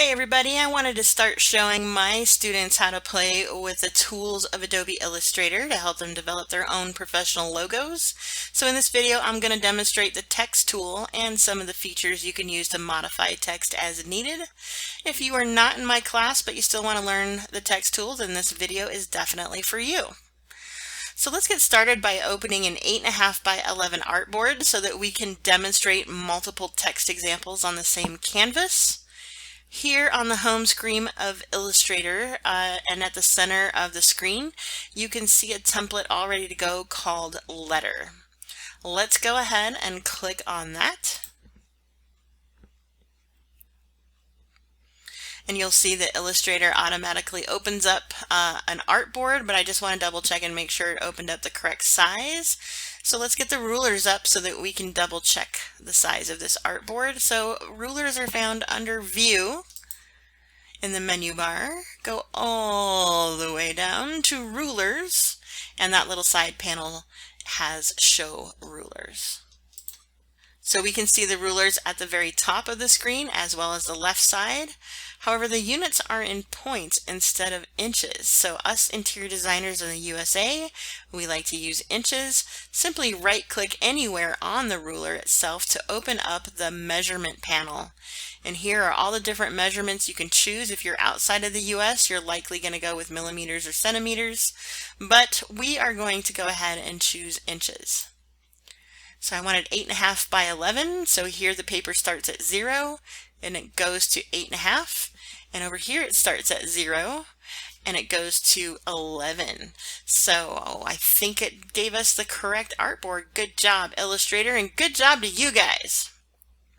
Hey everybody, I wanted to start showing my students how to play with the tools of Adobe Illustrator to help them develop their own professional logos. So in this video, I'm going to demonstrate the text tool and some of the features you can use to modify text as needed. If you are not in my class but you still want to learn the text tool, then this video is definitely for you. So let's get started by opening an 8.5 by 11 artboard so that we can demonstrate multiple text examples on the same canvas. Here on the home screen of Illustrator and at the center of the screen, you can see a template all ready to go called Letter. Let's go ahead and click on that. And you'll see that Illustrator automatically opens up an artboard, but I just want to double check and make sure it opened up the correct size. So let's get the rulers up so that we can double check the size of this artboard. So rulers are found under View in the menu bar. Go all the way down to Rulers, and that little side panel has Show Rulers. So we can see the rulers at the very top of the screen as well as the left side. However, the units are in points instead of inches. So us interior designers in the USA, we like to use inches. Simply right-click anywhere on the ruler itself to open up the measurement panel. And here are all the different measurements you can choose. If you're outside of the US, you're likely going to go with millimeters or centimeters, but we are going to go ahead and choose inches. So I wanted 8.5 by 11, so here the paper starts at 0 and it goes to 8.5, and over here it starts at 0 and it goes to 11. So I think it gave us the correct artboard. Good job, Illustrator, and good job to you guys.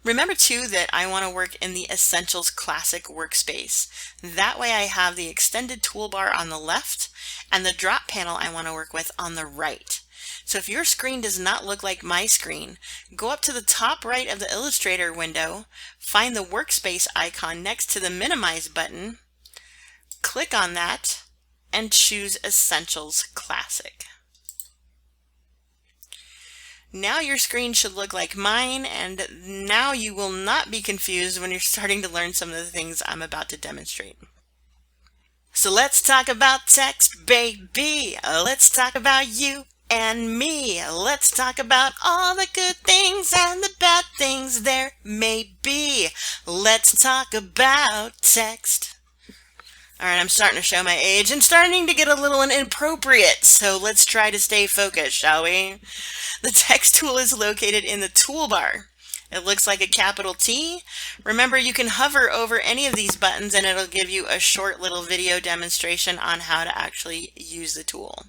Remember too that I want to work in the Essentials Classic workspace. That way I have the extended toolbar on the left and the drop panel I want to work with on the right. So if your screen does not look like my screen, go up to the top right of the Illustrator window, find the workspace icon next to the minimize button, click on that, and choose Essentials Classic. Now your screen should look like mine, and now you will not be confused when you're starting to learn some of the things I'm about to demonstrate. So let's talk about text, baby. Let's talk about you and me. Let's talk about all the good things and the bad things there may be. Let's talk about text. Alright, I'm starting to show my age and starting to get a little inappropriate, so let's try to stay focused, shall we? The text tool is located in the toolbar. It looks like a capital T. Remember, you can hover over any of these buttons and it'll give you a short little video demonstration on how to actually use the tool.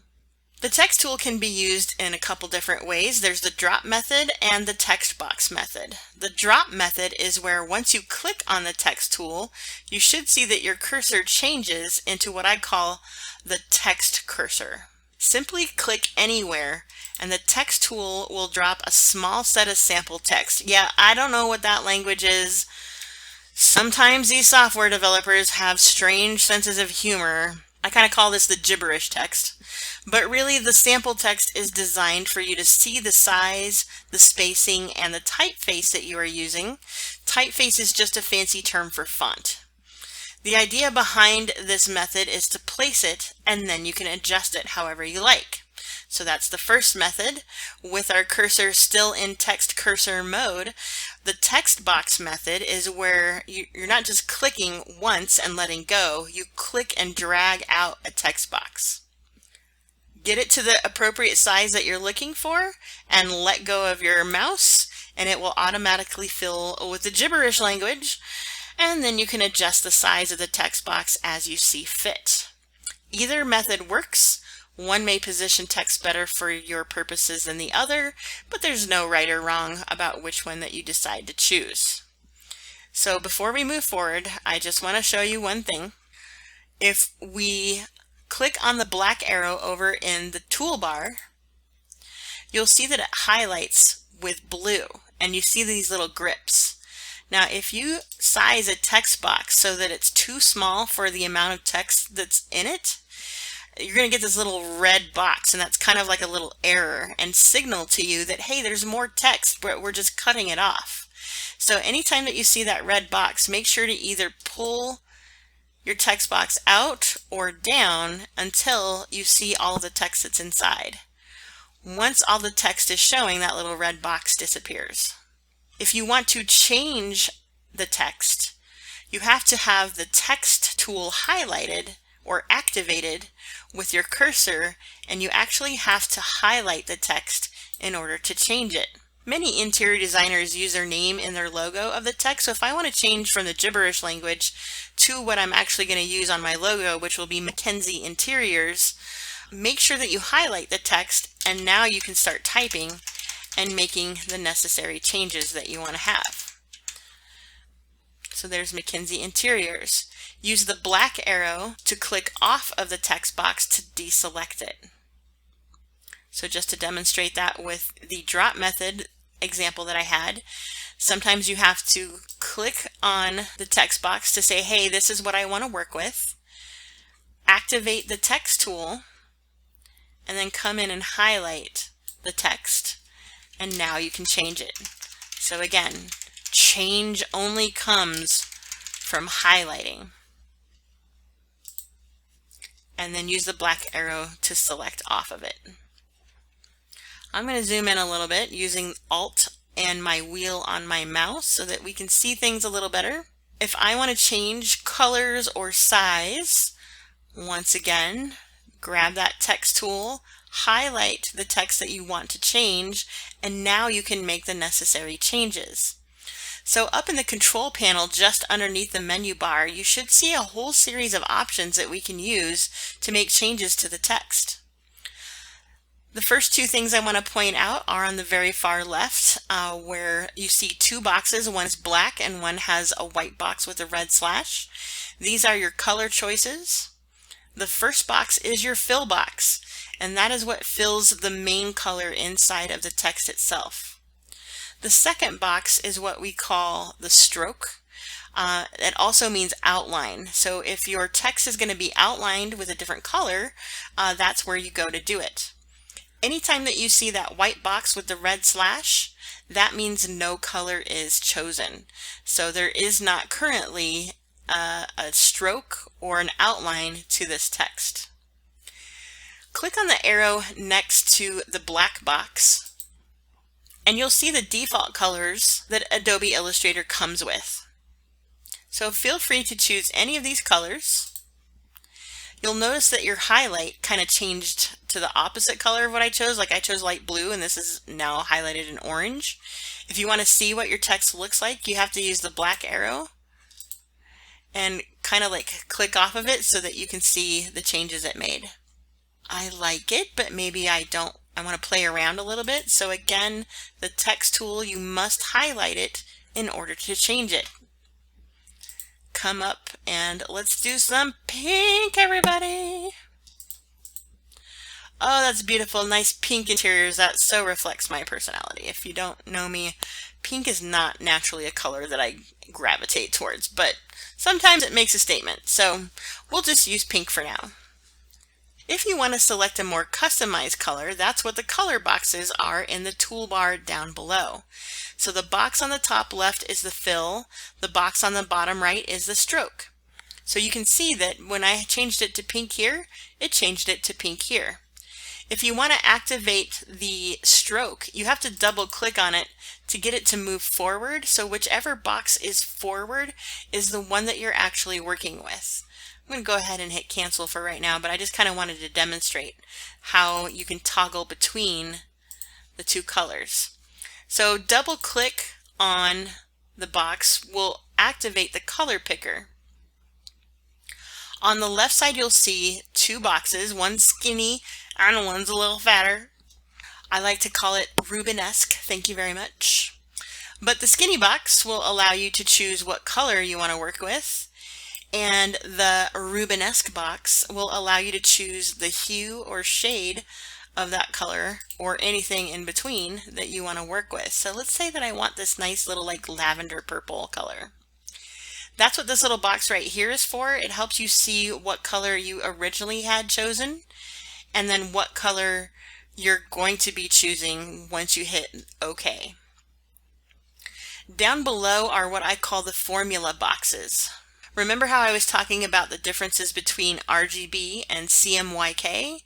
The text tool can be used in a couple different ways. There's the drop method and the text box method. The drop method is where once you click on the text tool, you should see that your cursor changes into what I call the text cursor. Simply click anywhere and the text tool will drop a small set of sample text. Yeah, I don't know what that language is. Sometimes these software developers have strange senses of humor. I kind of call this the gibberish text. But really, the sample text is designed for you to see the size, the spacing, and the typeface that you are using. Typeface is just a fancy term for font. The idea behind this method is to place it, and then you can adjust it however you like. So that's the first method. With our cursor still in text cursor mode, the text box method is where you're not just clicking once and letting go, you click and drag out a text box. Get it to the appropriate size that you're looking for and let go of your mouse and it will automatically fill with the gibberish language, and then you can adjust the size of the text box as you see fit. Either method works. One may position text better for your purposes than the other, but there's no right or wrong about which one that you decide to choose. So before we move forward, I just want to show you one thing. If we click on the black arrow over in the toolbar, you'll see that it highlights with blue and you see these little grips. Now if you size a text box so that it's too small for the amount of text that's in it, you're going to get this little red box, and that's kind of like a little error and signal to you that, hey, there's more text, but we're just cutting it off. So anytime that you see that red box, make sure to either pull your text box out or down until you see all of the text that's inside. Once all the text is showing, that little red box disappears. If you want to change the text, you have to have the text tool highlighted or activated with your cursor, and you actually have to highlight the text in order to change it. Many interior designers use their name in their logo of the text, so if I want to change from the gibberish language to what I'm actually going to use on my logo, which will be Mackenzie Interiors, make sure that you highlight the text, and now you can start typing and making the necessary changes that you want to have. So there's Mackenzie Interiors. Use the black arrow to click off of the text box to deselect it. So just to demonstrate that with the drop method example that I had, sometimes you have to click on the text box to say, hey, this is what I want to work with. Activate the text tool, and then come in and highlight the text, and now you can change it. So again, change only comes from highlighting. And then use the black arrow to select off of it. I'm going to zoom in a little bit using Alt and my wheel on my mouse so that we can see things a little better. If I want to change colors or size, once again, grab that text tool, highlight the text that you want to change, and now you can make the necessary changes. So up in the control panel just underneath the menu bar, you should see a whole series of options that we can use to make changes to the text. The first two things I want to point out are on the very far left, where you see two boxes. One is black and one has a white box with a red slash. These are your color choices. The first box is your fill box, and that is what fills the main color inside of the text itself. The second box is what we call the stroke. It also means outline. So if your text is going to be outlined with a different color, that's where you go to do it. Anytime that you see that white box with the red slash, that means no color is chosen. So there is not currently a stroke or an outline to this text. Click on the arrow next to the black box, and you'll see the default colors that Adobe Illustrator comes with. So feel free to choose any of these colors. You'll notice that your highlight kind of changed to the opposite color of what I chose. Like I chose light blue, and this is now highlighted in orange. If you want to see what your text looks like, you have to use the black arrow and kind of like click off of it so that you can see the changes it made. I like it, but maybe I don't. I want to play around a little bit. So again, the text tool, you must highlight it in order to change it. Come up and let's do some pink, everybody. Oh, that's beautiful. Nice pink interiors. That so reflects my personality. If you don't know me, pink is not naturally a color that I gravitate towards, but sometimes it makes a statement. So we'll just use pink for now. If you want to select a more customized color, that's what the color boxes are in the toolbar down below. So the box on the top left is the fill, the box on the bottom right is the stroke. So you can see that when I changed it to pink here, it changed it to pink here. If you want to activate the stroke, you have to double click on it to get it to move forward. So whichever box is forward is the one that you're actually working with. I'm going to go ahead and hit cancel for right now, but I just kind of wanted to demonstrate how you can toggle between the two colors. So double click on the box will activate the color picker. On the left side you'll see two boxes, one's skinny and one's a little fatter. I like to call it Rubenesque, thank you very much. But the skinny box will allow you to choose what color you want to work with, and the Rubenesque box will allow you to choose the hue or shade of that color or anything in between that you want to work with. So let's say that I want this nice little like lavender purple color. That's what this little box right here is for. It helps you see what color you originally had chosen and then what color you're going to be choosing once you hit OK. Down below are what I call the formula boxes. Remember how I was talking about the differences between RGB and CMYK?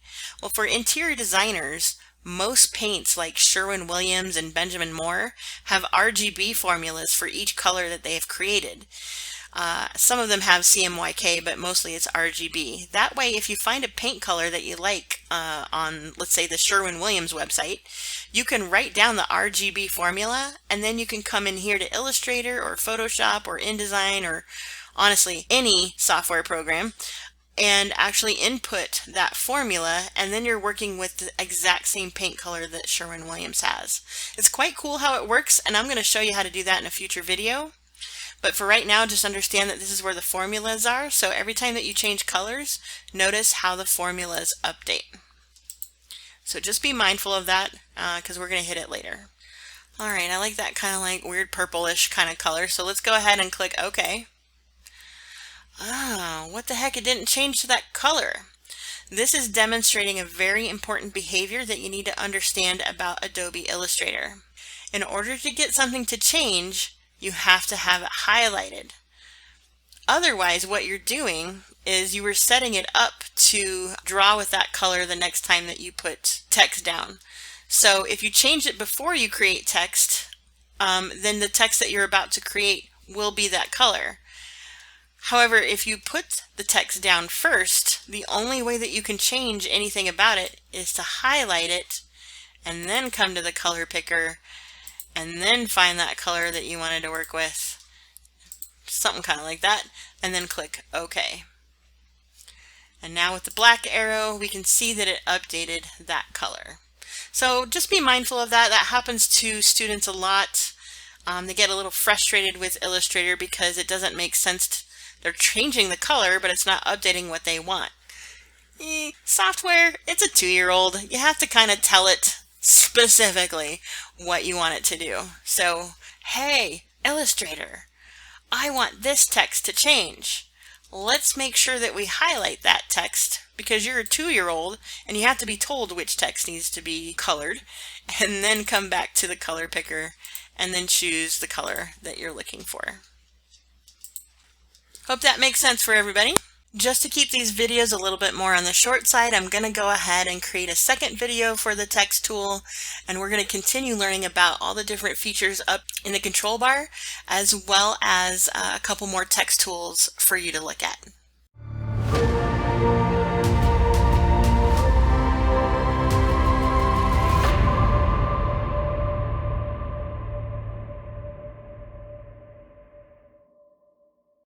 Well, for interior designers, most paints like Sherwin-Williams and Benjamin Moore have RGB formulas for each color that they have created. Some of them have CMYK, but mostly it's RGB. That way, if you find a paint color that you like on, let's say, the Sherwin-Williams website, you can write down the RGB formula, and then you can come in here to Illustrator or Photoshop or InDesign or honestly any software program and actually input that formula, and then you're working with the exact same paint color that Sherwin-Williams has. It's quite cool how it works, and I'm going to show you how to do that in a future video. But for right now, just understand that this is where the formulas are. So every time that you change colors, notice how the formulas update. So just be mindful of that because we're going to hit it later. All right, I like that kind of like weird purplish kind of color. So let's go ahead and click OK. What the heck? It didn't change to that color. This is demonstrating a very important behavior that you need to understand about Adobe Illustrator. In order to get something to change, you have to have it highlighted. Otherwise, what you're doing is you were setting it up to draw with that color the next time that you put text down. So if you change it before you create text, then the text that you're about to create will be that color. However, if you put the text down first, the only way that you can change anything about it is to highlight it and then come to the color picker and then find that color that you wanted to work with, something kind of like that, and then click OK. And now with the black arrow, we can see that it updated that color. So just be mindful of that. That happens to students a lot. They get a little frustrated with Illustrator because it doesn't make sense. They're changing the color, but it's not updating what they want. Software, it's a 2-year-old. You have to kind of tell it specifically what you want it to do. So, hey, Illustrator, I want this text to change. Let's make sure that we highlight that text because you're a 2-year-old and you have to be told which text needs to be colored, and then come back to the color picker and then choose the color that you're looking for. Hope that makes sense for everybody. Just to keep these videos a little bit more on the short side, I'm going to go ahead and create a second video for the text tool, and we're going to continue learning about all the different features up in the control bar, as well as a couple more text tools for you to look at.